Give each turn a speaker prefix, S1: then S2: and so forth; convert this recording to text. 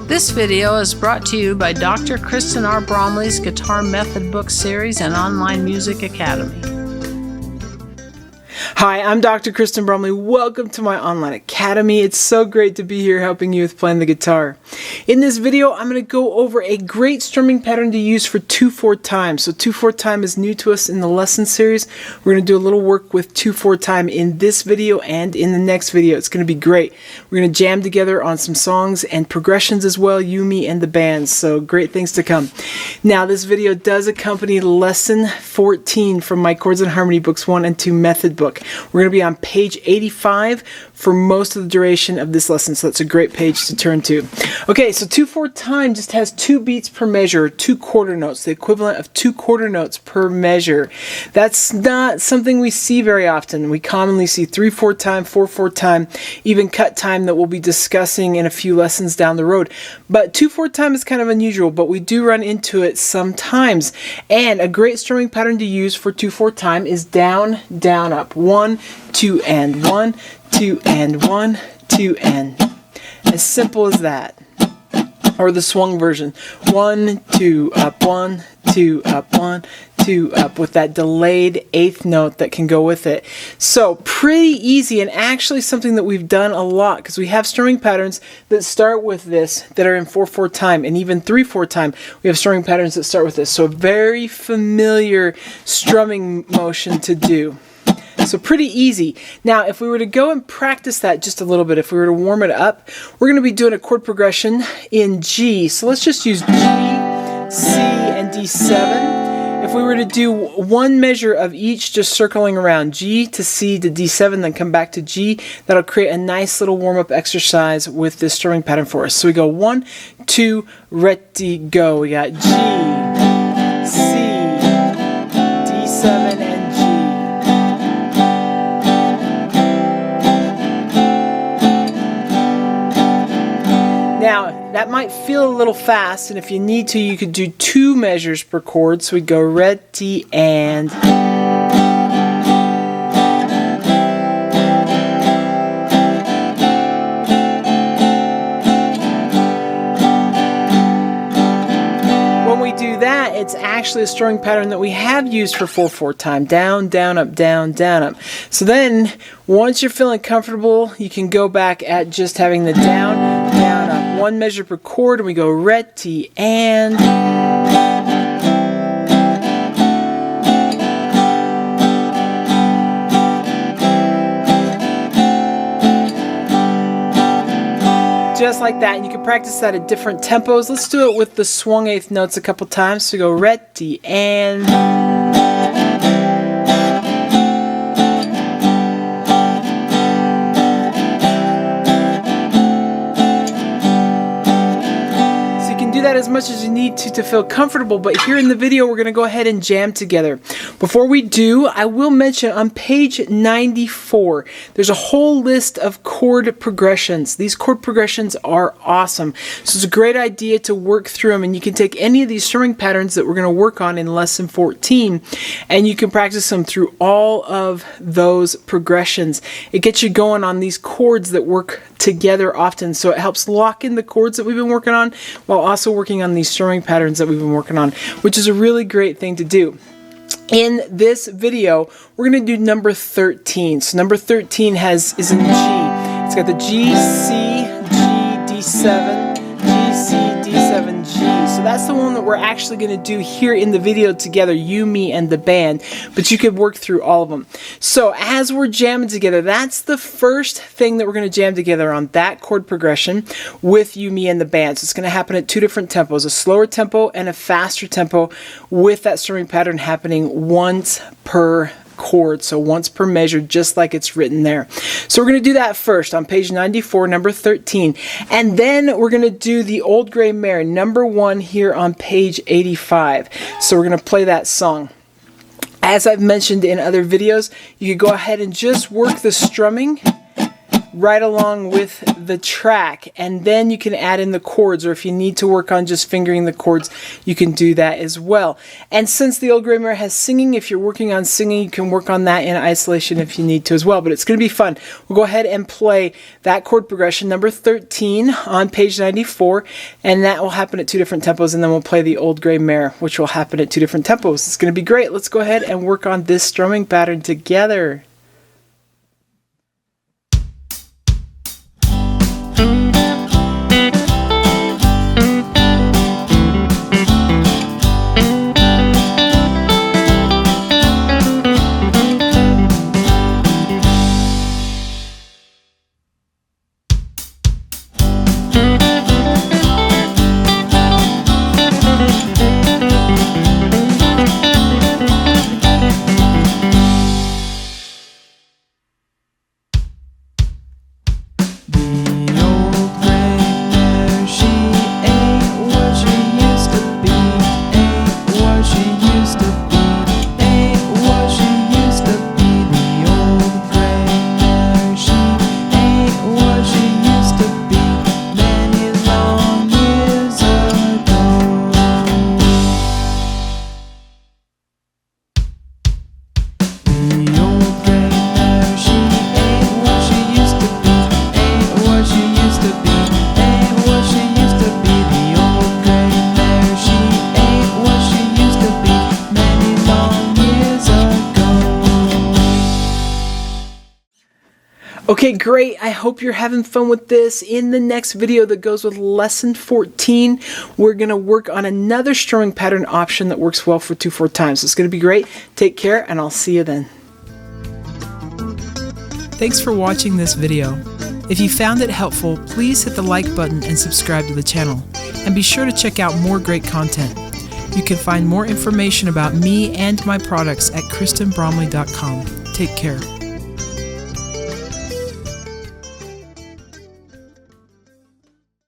S1: This video is brought to you by Dr. Kristen R. Bromley's Guitar Method Book Series and Online Music Academy.
S2: Hi, I'm Dr. Kristen Bromley. Welcome to my online academy. It's so great to be here helping you with playing the guitar. In this video, I'm going to go over a great strumming pattern to use for 2/4 time. So 2/4 time is new to us in the lesson series. We're going to do a little work with 2/4 time in this video and in the next video. It's going to be great. We're going to jam together on some songs and progressions as well, you, me, and the band. So great things to come. Now, this video does accompany lesson 14 from my Chords and Harmony Books 1 and 2 method book. We're going to be on page 85 for most of the duration of this lesson, so that's a great page to turn to. Okay, so 2/4 time just has 2 beats per measure, 2 quarter notes, the equivalent of 2 quarter notes per measure. That's not something we see very often. We commonly see 3/4 time, 4/4 time, even cut time that we'll be discussing in a few lessons down the road. But 2/4 time is kind of unusual, but we do run into it sometimes. And a great strumming pattern to use for 2/4 time is down, down, up. 1, 2, and 1, 2, and 1, 2, and. As simple as that. Or the swung version. 1, 2, up, 1, 2, up, 1, 2, up, with that delayed 8th note that can go with it. So pretty easy, and actually something that we've done a lot, because we have strumming patterns that start with this that are in 4/4 time, and even 3/4 time we have strumming patterns that start with this. So a very familiar strumming motion to do. So pretty easy. Now, if we were to go and practice that just a little bit, if we were to warm it up, we're going to be doing a chord progression in G. So let's just use G, C, and D7. If we were to do one measure of each, just circling around G to C to D7, then come back to G, that'll create a nice little warm-up exercise with this strumming pattern for us. So we go 1, 2, ready, go. We got G, C, D7, and now, that might feel a little fast, and if you need to, you could do 2 measures per chord. So we go ready and. When we do that, it's actually a strumming pattern that we have used for 4/4 time. Down, down, up, down, down, up. So then, once you're feeling comfortable, you can go back at just having the down, down, up. 1 measure per chord, and we go ready and. Just like that, and you can practice that at different tempos. Let's do it with the swung 8th notes a couple times. So go ready and. Do that as much as you need to feel comfortable, but here in the video we're going to go ahead and jam together. Before we do, I will mention on page 94 there's a whole list of chord progressions. These chord progressions are awesome, so it's a great idea to work through them, and you can take any of these strumming patterns that we're going to work on in lesson 14 and you can practice them through all of those progressions. It gets you going on these chords that work together often, so it helps lock in the chords that we've been working on while also working on these strumming patterns that we've been working on, which is a really great thing to do. In this video, we're going to do number 13. So number 13 is in G. It's got the G, C, G, D7, G, C, D7, G. So that's the one that we're actually going to do here in the video together, you, me, and the band, but you could work through all of them. So as we're jamming together, that's the first thing that we're going to jam together on, that chord progression with you, me, and the band. So it's going to happen at 2 different tempos, a slower tempo and a faster tempo, with that strumming pattern happening once per chord, so once per measure, just like it's written there. So we're going to do that first on page 94, number 13, and then we're going to do the Old Gray Mare, number 1, here on page 85. So we're going to play that song. As I've mentioned in other videos, you can go ahead and just work the strumming right along with the track, and then you can add in the chords, or if you need to work on just fingering the chords, you can do that as well. And since the Old Grey Mare has singing, if you're working on singing, you can work on that in isolation if you need to as well, but it's going to be fun. We'll go ahead and play that chord progression, number 13 on page 94, and that will happen at 2 different tempos, and then we'll play the Old Grey Mare, which will happen at 2 different tempos. It's going to be great. Let's go ahead and work on this strumming pattern together. Okay, great. I hope you're having fun with this. In the next video that goes with lesson 14, we're going to work on another strumming pattern option that works well for 2/4 times. It's going to be great. Take care, and I'll see you then. Thanks for watching this video. If you found it helpful, please hit the like button and subscribe to the channel. And be sure to check out more great content. You can find more information about me and my products at KristenBromley.com. Take care.